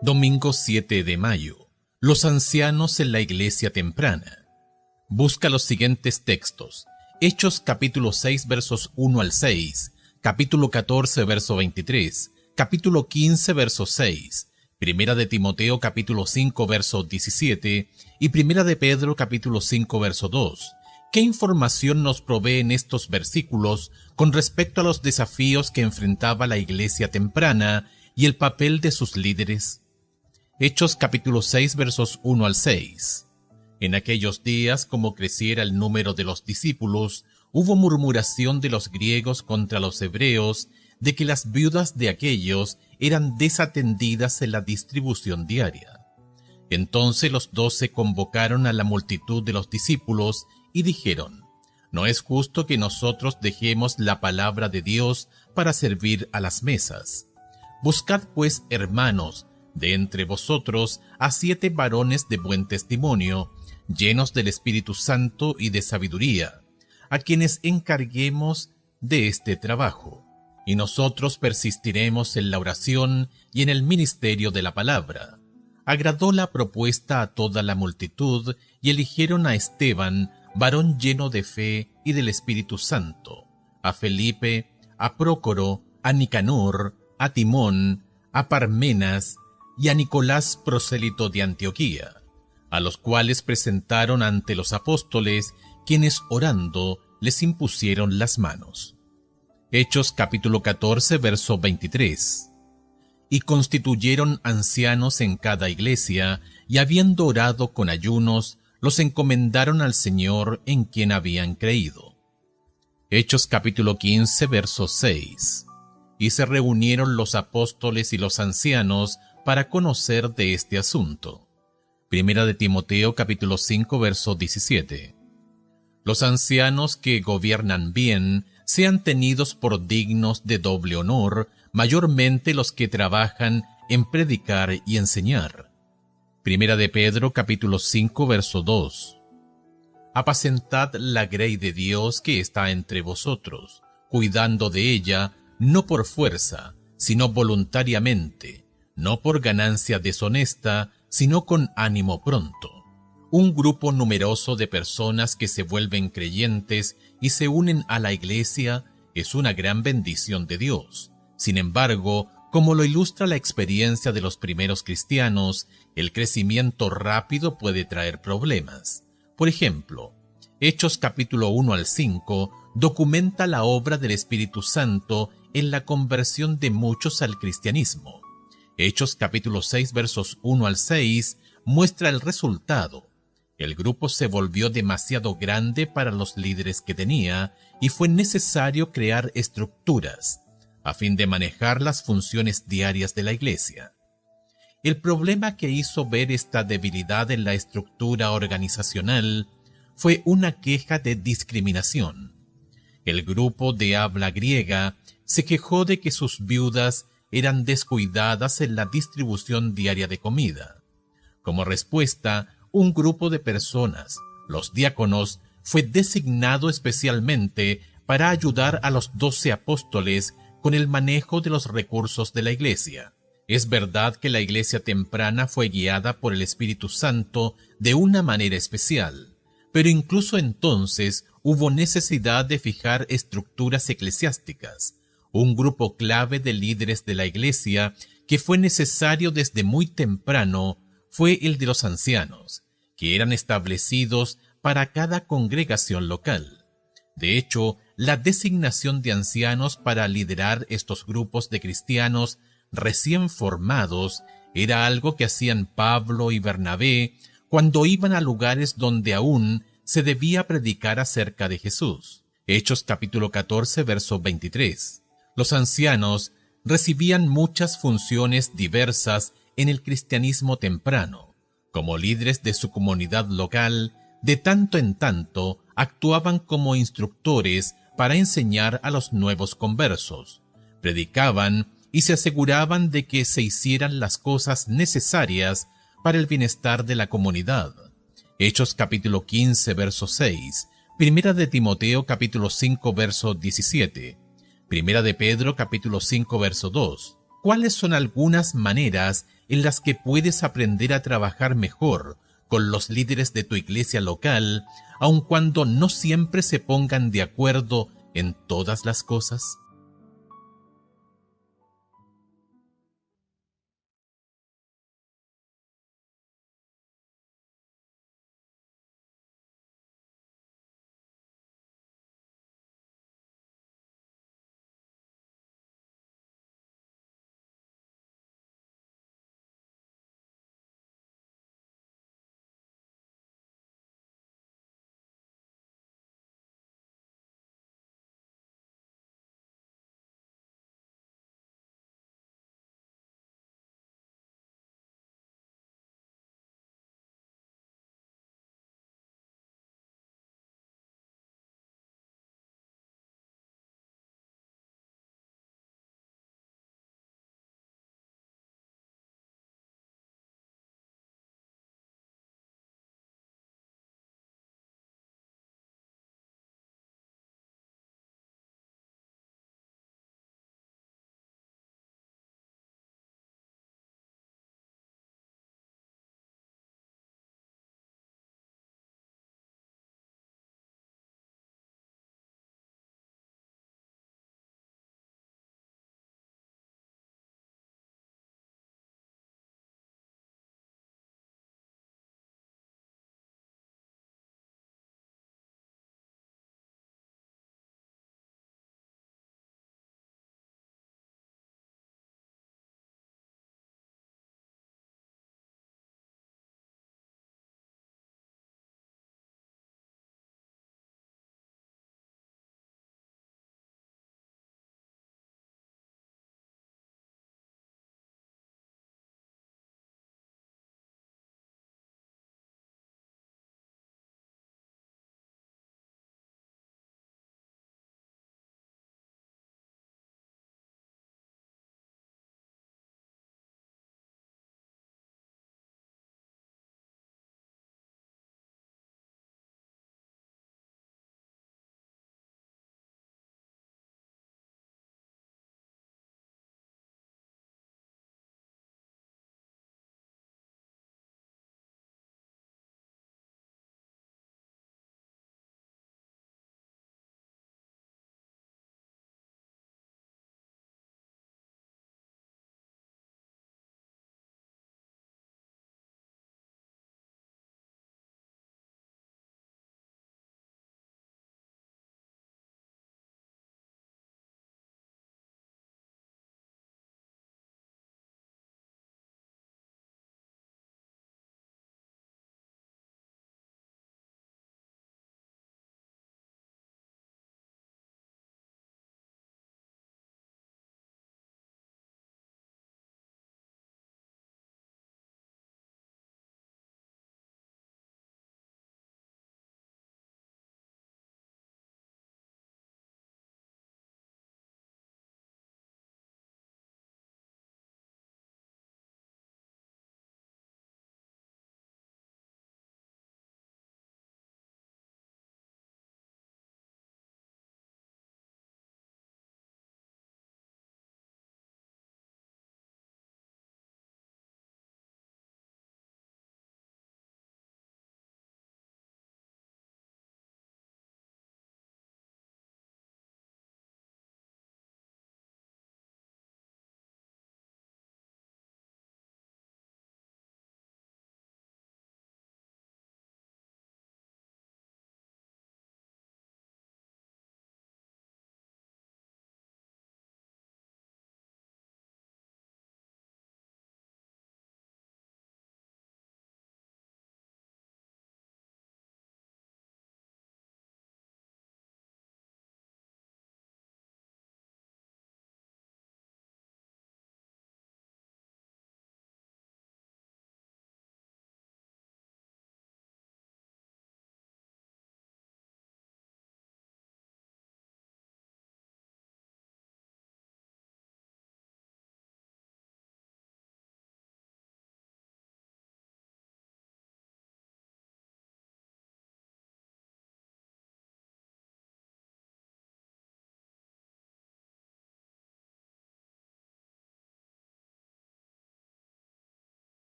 Domingo 7 de mayo. Los ancianos en la iglesia temprana. Busca los siguientes textos. Hechos capítulo 6 versos 1 al 6, capítulo 14 verso 23, capítulo 15 verso 6, Primera de Timoteo capítulo 5 verso 17 y Primera de Pedro capítulo 5 verso 2. ¿Qué información nos proveen estos versículos con respecto a los desafíos que enfrentaba la iglesia temprana y el papel de sus líderes? Hechos capítulo 6 versos 1 al 6. En aquellos días, como creciera el número de los discípulos, hubo murmuración de los griegos contra los hebreos, de que las viudas de aquellos eran desatendidas en la distribución diaria. Entonces los 12 convocaron a la multitud de los discípulos y dijeron: No es justo que nosotros dejemos la palabra de Dios para servir a las mesas. Buscad pues, hermanos, de entre vosotros a 7 varones de buen testimonio, llenos del Espíritu Santo y de sabiduría, a quienes encarguemos de este trabajo, y nosotros persistiremos en la oración y en el ministerio de la palabra. Agradó la propuesta a toda la multitud, y eligieron a Esteban, varón lleno de fe y del Espíritu Santo, a Felipe, a Prócoro, a Nicanor, a Timón, a Parmenas y a Nicolás, prosélito de Antioquía, a los cuales presentaron ante los apóstoles, quienes orando les impusieron las manos. Hechos capítulo 14 verso 23. Y constituyeron ancianos en cada iglesia, y habiendo orado con ayunos, los encomendaron al Señor en quien habían creído. Hechos capítulo 15 verso 6. Y se reunieron los apóstoles y los ancianos para conocer de este asunto. Primera de Timoteo capítulo 5 verso 17. Los ancianos que gobiernan bien sean tenidos por dignos de doble honor, mayormente los que trabajan en predicar y enseñar. Primera de Pedro capítulo 5 verso 2. Apacentad la grey de Dios que está entre vosotros, cuidando de ella, no por fuerza, sino voluntariamente, no por ganancia deshonesta, sino con ánimo pronto. Un grupo numeroso de personas que se vuelven creyentes y se unen a la iglesia es una gran bendición de Dios. Sin embargo, como lo ilustra la experiencia de los primeros cristianos, el crecimiento rápido puede traer problemas. Por ejemplo, Hechos capítulo 1 al 5 documenta la obra del Espíritu Santo en la conversión de muchos al cristianismo. Hechos capítulo 6 versos 1 al 6 muestra el resultado. El grupo se volvió demasiado grande para los líderes que tenía y fue necesario crear estructuras a fin de manejar las funciones diarias de la iglesia. El problema que hizo ver esta debilidad en la estructura organizacional fue una queja de discriminación. El grupo de habla griega se quejó de que sus viudas eran descuidadas en la distribución diaria de comida. Como respuesta, un grupo de personas, los diáconos, fue designado especialmente para ayudar a los 12 apóstoles con el manejo de los recursos de la iglesia. Es verdad que la iglesia temprana fue guiada por el Espíritu Santo de una manera especial, pero incluso entonces hubo necesidad de fijar estructuras eclesiásticas, un grupo clave de líderes de la iglesia que fue necesario desde muy temprano fue el de los ancianos, que eran establecidos para cada congregación local. De hecho, la designación de ancianos para liderar estos grupos de cristianos recién formados era algo que hacían Pablo y Bernabé cuando iban a lugares donde aún se debía predicar acerca de Jesús. Hechos capítulo 14 verso 23. Los ancianos recibían muchas funciones diversas en el cristianismo temprano. Como líderes de su comunidad local, de tanto en tanto actuaban como instructores para enseñar a los nuevos conversos. Predicaban y se aseguraban de que se hicieran las cosas necesarias para el bienestar de la comunidad. Hechos capítulo 15 verso 6, Primera de Timoteo capítulo 5 verso 17, Primera de Pedro capítulo 5 verso 2. ¿cuáles son algunas maneras en las que puedes aprender a trabajar mejor con los líderes de tu iglesia local, aun cuando no siempre se pongan de acuerdo en todas las cosas?